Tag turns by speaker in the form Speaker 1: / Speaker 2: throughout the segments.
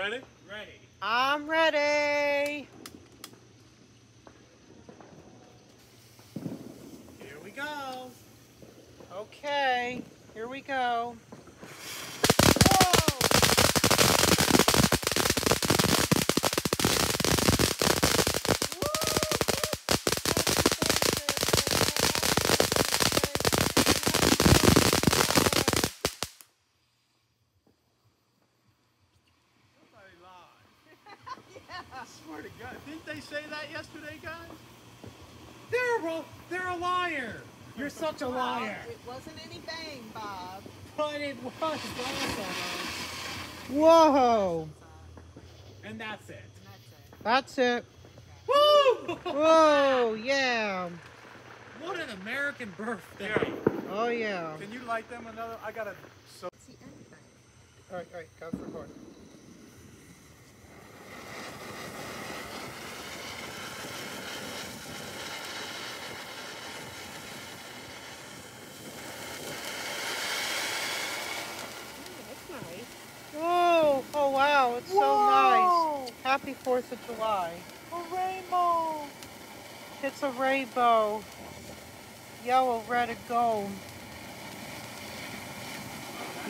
Speaker 1: Ready? Ready.
Speaker 2: I'm ready.
Speaker 1: Here we go.
Speaker 2: Okay, here we go.
Speaker 1: I swear to God, didn't they say that yesterday, guys? They're a liar. You're such a liar.
Speaker 3: It wasn't any bang, Bob.
Speaker 1: But it was awesome.
Speaker 2: Whoa,
Speaker 1: And that's it.
Speaker 3: And that's it.
Speaker 2: that's it.
Speaker 1: Woo!
Speaker 2: Whoa, yeah.
Speaker 1: What an American birthday.
Speaker 2: Oh, yeah.
Speaker 1: Can you light them another? I gotta. So.
Speaker 3: It's the end thing.
Speaker 2: All right, go for it.
Speaker 3: That's nice.
Speaker 2: Oh, wow, it's so nice. Happy 4th of July.
Speaker 1: A rainbow.
Speaker 2: It's a rainbow. Yellow, red, and gold.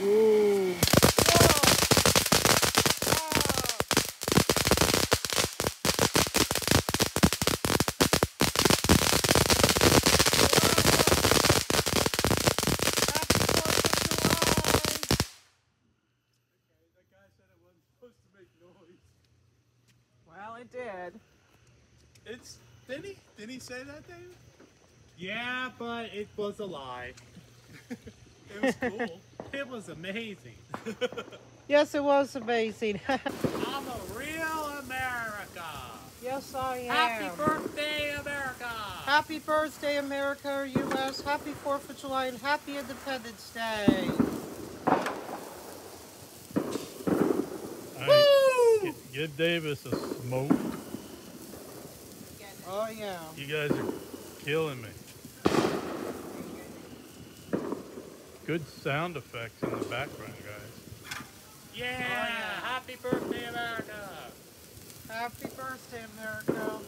Speaker 2: Ooh.
Speaker 1: That guy said it wasn't supposed to make noise.
Speaker 3: Well, it did.
Speaker 1: Didn't he say that, David? Yeah, but it was a lie. It was cool. It was amazing.
Speaker 2: Yes, it was amazing.
Speaker 1: I'm a real America.
Speaker 2: Yes, I am.
Speaker 1: Happy birthday, America.
Speaker 2: Happy birthday, America, U.S. Happy 4th of July and happy Independence Day.
Speaker 4: Woo! Give Davis a smoke.
Speaker 2: Oh, yeah.
Speaker 4: You guys are killing me. Good sound effects in the background, guys.
Speaker 1: Yeah. Happy birthday, America.
Speaker 2: Happy birthday, America.